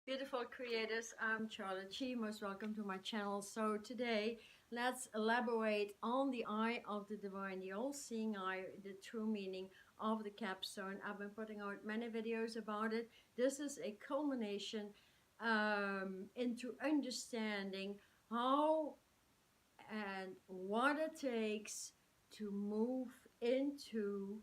Beautiful creators, I'm Charlotte Chi. Most welcome to my channel. So today, let's elaborate on the eye of the divine, the all-seeing eye, the true meaning of the capstone. I've been putting out many videos about it. This is a culmination into understanding how and what it takes to move into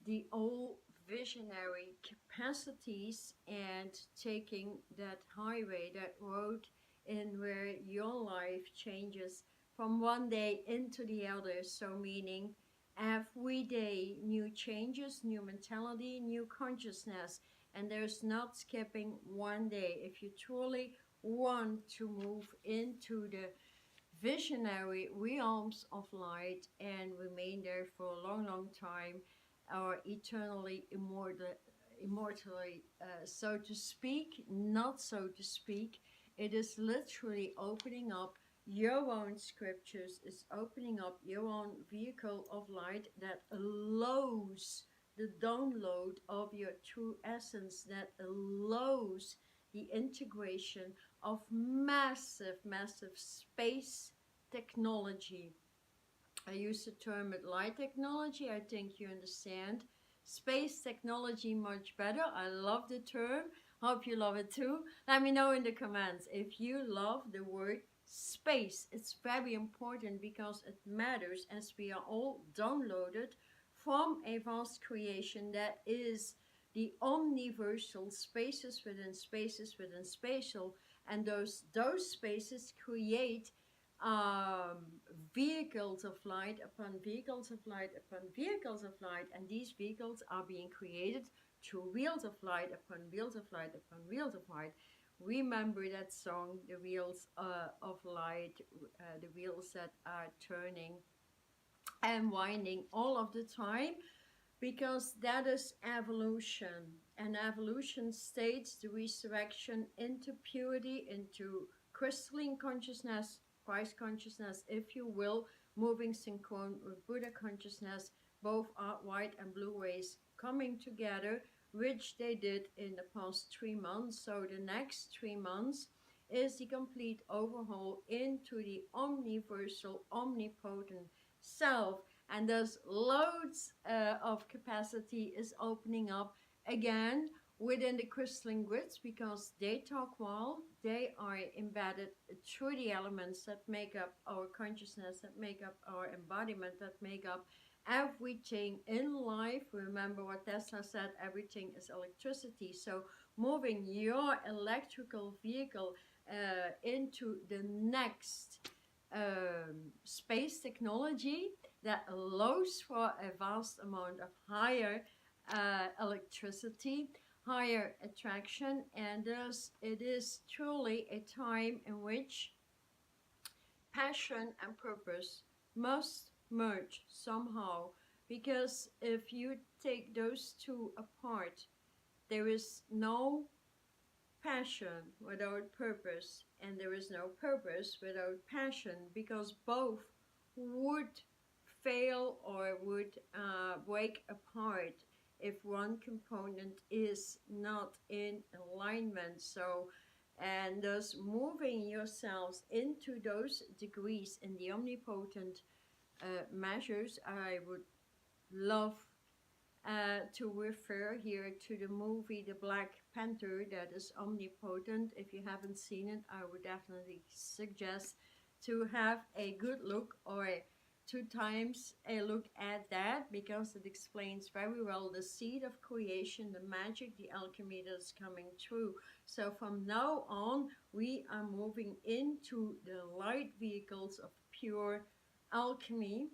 the old visionary capacities and taking that highway, that road in where your life changes from one day into the other. So meaning every day new changes, new mentality, new consciousness, and there's not skipping one day. If you truly want to move into the visionary realms of light and remain there for a long time, or eternally immortally, so to speak, not so to speak. It is literally opening up your own scriptures, is opening up your own vehicle of light that allows the download of your true essence, that allows the integration of massive space technology. I use the term light technology. I think you understand. Space technology much better. I love the term. Hope you love it too. Let me know in the comments if you love the word space. It's very important because it matters, as we are all downloaded from a vast creation that is the omniversal spaces within spatial, and those spaces create um, vehicles of light upon vehicles of light upon vehicles of light, and these vehicles are being created through wheels of light upon wheels of light upon wheels of light. Remember that song, the wheels of light, the wheels that are turning and winding all of the time, because that is evolution, and evolution states the resurrection into purity, into crystalline consciousness, Christ consciousness, if you will, moving synchron with Buddha consciousness, both are white and blue rays coming together, which they did in the past 3 months. So the next 3 months is the complete overhaul into the omniversal, omnipotent self, and thus loads of capacity is opening up again within the crystalline grids, because they talk well, they are embedded through the elements that make up our consciousness, that make up our embodiment, that make up everything in life. Remember what Tesla said, everything is electricity. So moving your electrical vehicle into the next space technology that allows for a vast amount of higher electricity, higher attraction, and thus it is truly a time in which passion and purpose must merge somehow, because if you take those two apart, there is no passion without purpose, and there is no purpose without passion, because both would fail or would break apart if one component is not in alignment. So, and thus moving yourselves into those degrees in the omnipotent measures. I would love to refer here to the movie The Black Panther, that is omnipotent. If you haven't seen it, I would definitely suggest to have a good look, or 2 times a look at that, because it explains very well the seed of creation, the magic, the alchemy that's coming through. So from now on, we are moving into the light vehicles of pure alchemy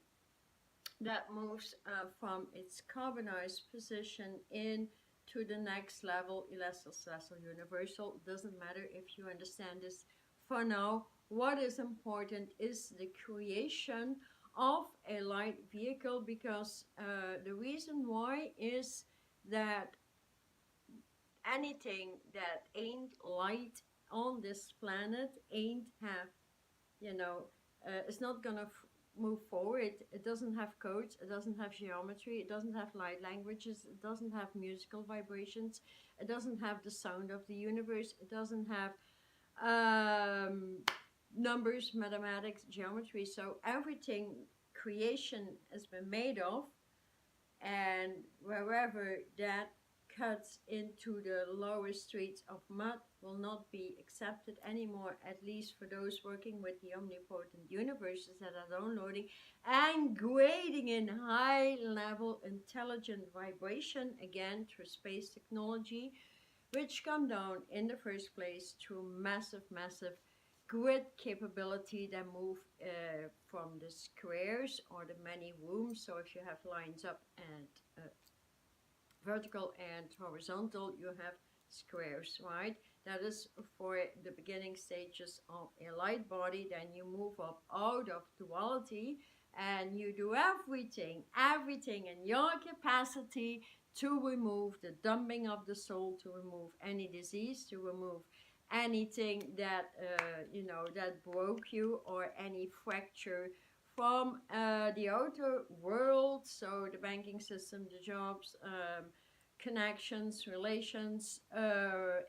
that moves from its carbonized position in to the next level, celestial, universal. Doesn't matter if you understand this for now. What is important is the creation of a light vehicle, because the reason why is that anything that ain't light on this planet ain't have, it's not gonna move forward. It doesn't have codes, it doesn't have geometry, it doesn't have light languages, it doesn't have musical vibrations, It doesn't have the sound of the universe. It doesn't have um, numbers, mathematics, geometry. So everything creation has been made of, and wherever that cuts into the lower streets of mud will not be accepted anymore, at least for those working with the omnipotent universes that are downloading and grading in high level intelligent vibration, again through space technology, which come down in the first place through massive grid capability that move from the squares or the many rooms. So if you have lines up and vertical and horizontal, you have squares, right? That is for the beginning stages of a light body. Then you move up out of duality and you do everything in your capacity to remove the dumping of the soul, to remove any disease, to remove anything that that broke you, or any fracture from the outer world. So the banking system, the jobs, connections, relations,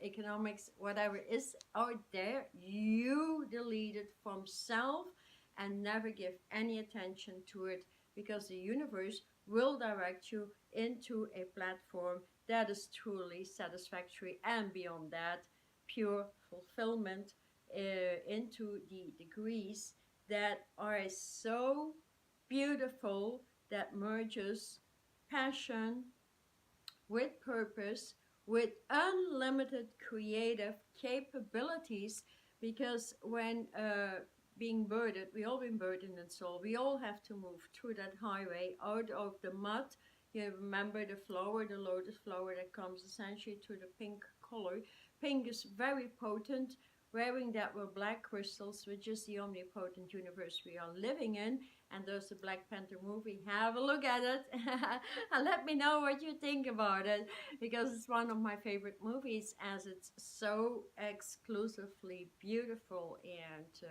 economics, whatever is out there, you delete it from self and never give any attention to it, because the universe will direct you into a platform that is truly satisfactory, and beyond that, pure fulfillment, into the degrees that are so beautiful, that merges passion with purpose, with unlimited creative capabilities. Because when being burdened, we all been burdened in soul, we all have to move through that highway out of the mud. You remember the flower, the lotus flower that comes essentially to the pink color. Pink is very potent. Wearing that with black crystals, which is the omnipotent universe we are living in. And there's the Black Panther movie. Have a look at it and let me know what you think about it, because it's one of my favorite movies, as it's so exclusively beautiful, and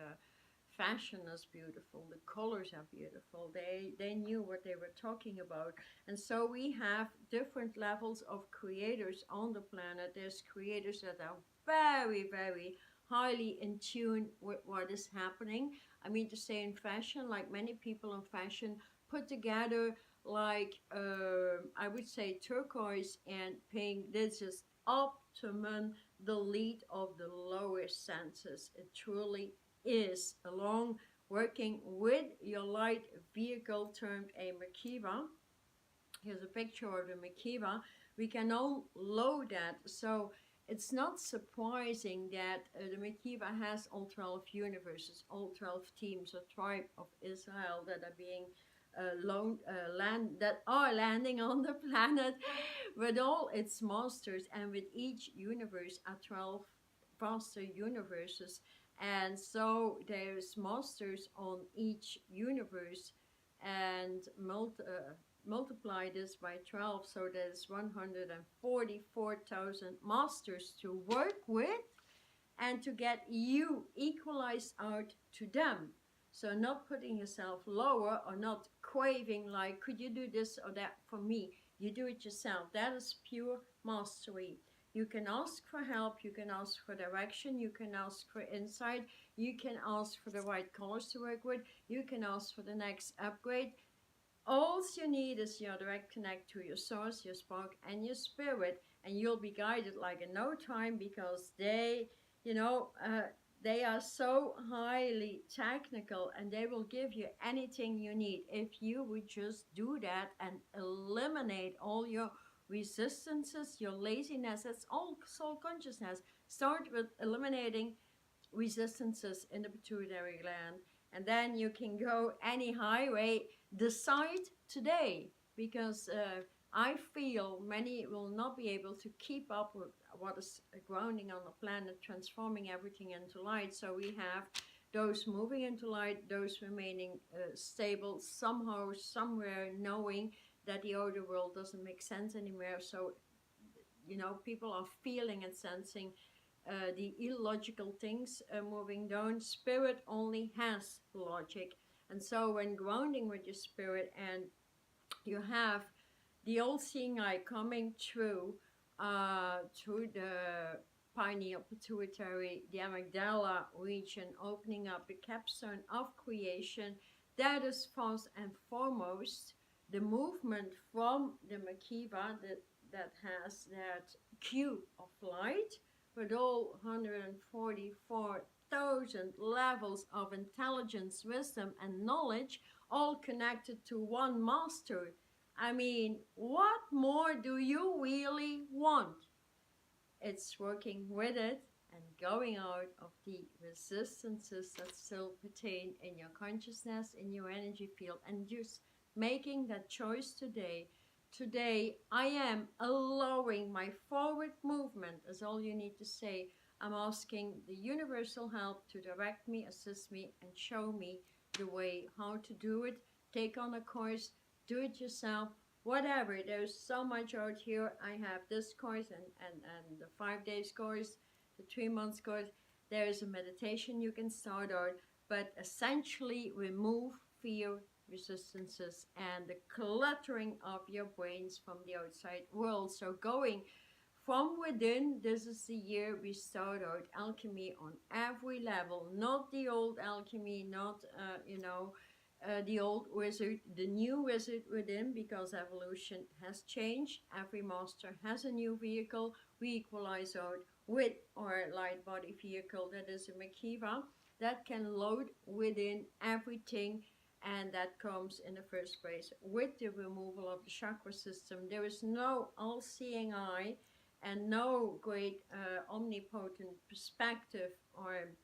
fashion is beautiful, the colors are beautiful. They knew what they were talking about. And so we have different levels of creators on the planet. There's creators that are very highly in tune with what is happening. I mean to say, in fashion, like many people in fashion put together, like I would say turquoise and pink. This is optimum, the lead of the lower senses. It truly is, along working with your light vehicle termed a Makiva. Here's a picture of the Makiva. We can all load that. So it's not surprising that the Makiva has all 12 universes, all 12 teams, a tribe of Israel that are being that are landing on the planet with all its masters, and with each universe are 12 vaster universes. And so there's masters on each universe, and multiply this by 12, so there's 144,000 masters to work with, and to get you equalized out to them. So not putting yourself lower, or not craving like, could you do this or that for me? You do it yourself. That is pure mastery. You can ask for help, you can ask for direction, you can ask for insight, you can ask for the right colors to work with, you can ask for the next upgrade. All you need is your direct connect to your source, your spark, and your spirit, and you'll be guided like in no time, because they are so highly technical, and they will give you anything you need if you would just do that and eliminate all your resistances, your laziness. That's all soul consciousness. Start with eliminating resistances in the pituitary gland, and then you can go any highway. Decide today, because I feel many will not be able to keep up with what is grounding on the planet, transforming everything into light. So we have those moving into light, those remaining stable somehow, somewhere, knowing that the outer world doesn't make sense anymore. So, people are feeling and sensing the illogical things moving down. Spirit only has logic. And so when grounding with your spirit, and you have the all-seeing eye coming through, through the pineal pituitary, the amygdala region, opening up the capstone of creation. That is first and foremost the movement from the Makiva that has that cube of light with all 144,000 levels of intelligence, wisdom, and knowledge, all connected to one master. I mean, what more do you really want? It's working with it and going out of the resistances that still pertain in your consciousness, in your energy field, and just making that choice today. Today, I am allowing my forward movement, is all you need to say. I'm asking the universal help to direct me, assist me, and show me the way how to do it. Take on a course, do it yourself, whatever. There's so much out here. I have this course and the 5 days course, the 3 months course. There's a meditation you can start out, but essentially remove fear, resistances, and the cluttering of your brains from the outside world. So going from within, this is the year we start out alchemy on every level, not the old alchemy, not the old wizard, the new wizard within, because evolution has changed. Every master has a new vehicle. We equalize out with our light body vehicle, that is a Makiva, that can load within everything, and that comes in the first place with the removal of the chakra system. There is no all-seeing eye and no great omnipotent perspective or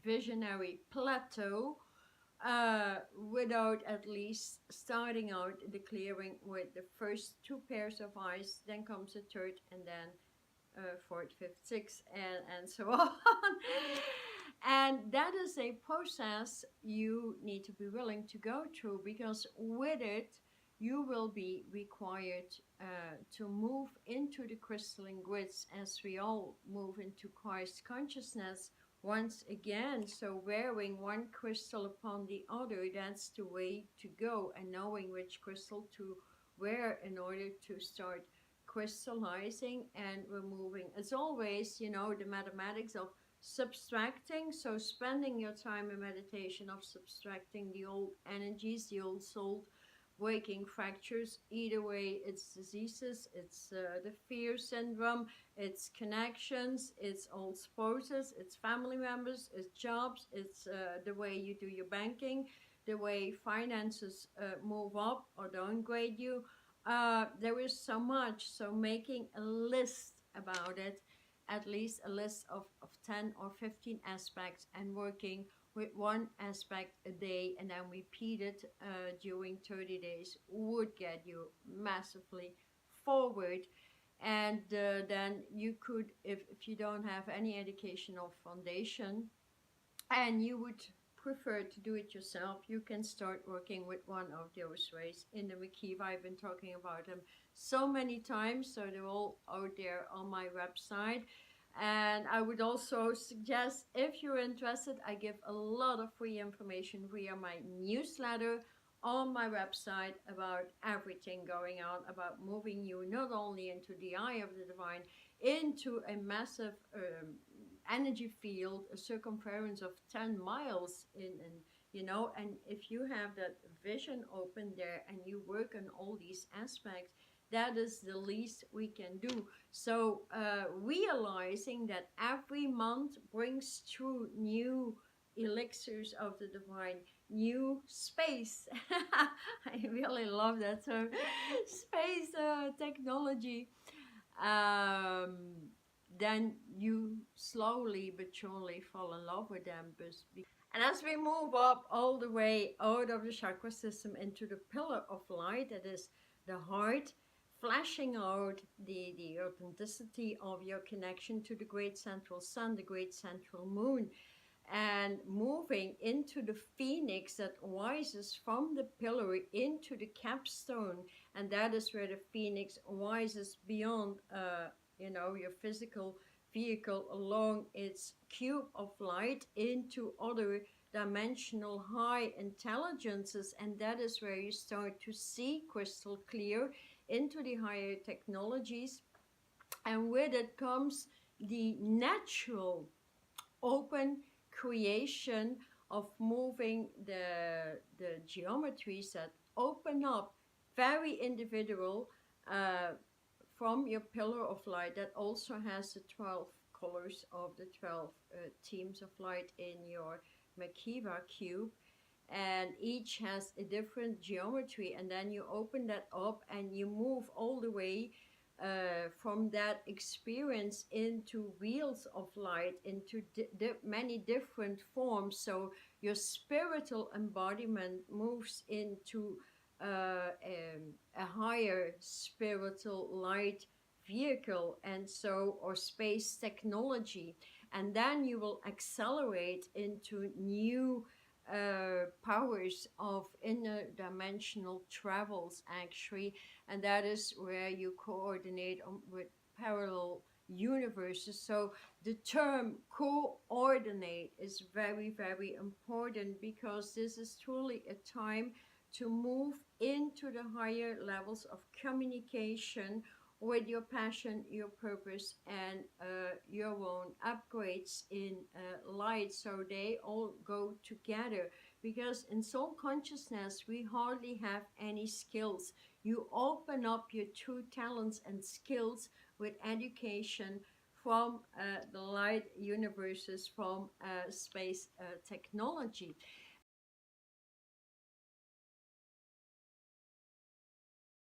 visionary plateau without at least starting out the clearing with the first two pairs of eyes, then comes the third, and then fourth, fifth, sixth, and so on. And that is a process you need to be willing to go through, because with it, you will be required to move into the crystalline grids as we all move into Christ consciousness once again. So wearing one crystal upon the other, that's the way to go, and knowing which crystal to wear in order to start crystallizing and removing. As always, you know, the mathematics of subtracting, so spending your time in meditation of subtracting the old energies, the old soul breaking fractures. Either way, it's diseases, it's the fear syndrome, it's connections, it's old spouses, it's family members, it's jobs, it's the way you do your banking, the way finances move up or downgrade you. There is so much, so making a list about it, at least a list of 10 or 15 aspects, and working with one aspect a day, and then repeat it during 30 days would get you massively forward. And then you could, if you don't have any educational foundation and you would prefer to do it yourself, you can start working with one of those ways in the Makiva. I've been talking about them so many times, so they're all out there on my website. And I would also suggest, if you're interested, I give a lot of free information via my newsletter on my website about everything going on, about moving you not only into the eye of the divine, into a massive energy field, a circumference of 10 miles and if you have that vision open there and you work on all these aspects, that is the least we can do. So realizing that every month brings through new elixirs of the divine, new space. I really love that term, space technology. Then you slowly but surely fall in love with them. And as we move up all the way out of the chakra system into the pillar of light, that is the heart, flashing out the authenticity of your connection to the great central sun, the great central moon, and moving into the phoenix that rises from the pillar into the capstone. And that is where the phoenix rises beyond your physical vehicle along its cube of light into other dimensional high intelligences. And that is where you start to see crystal clear into the higher technologies, and with it comes the natural open creation of moving the geometries that open up, very individual, uh, from your pillar of light that also has the 12 colors of the 12 teams of light in your Makiva cube, and each has a different geometry, and then you open that up and you move all the way from that experience into wheels of light, into many different forms. So your spiritual embodiment moves into a higher spiritual light vehicle, and so, or space technology, and then you will accelerate into new powers of interdimensional travels, actually, and that is where you coordinate with parallel universes. So the term coordinate is very, very important, because this is truly a time to move into the higher levels of communication with your passion, your purpose, and your own upgrades in light. So they all go together, because in soul consciousness, we hardly have any skills. You open up your true talents and skills with education from the light universes, from space technology.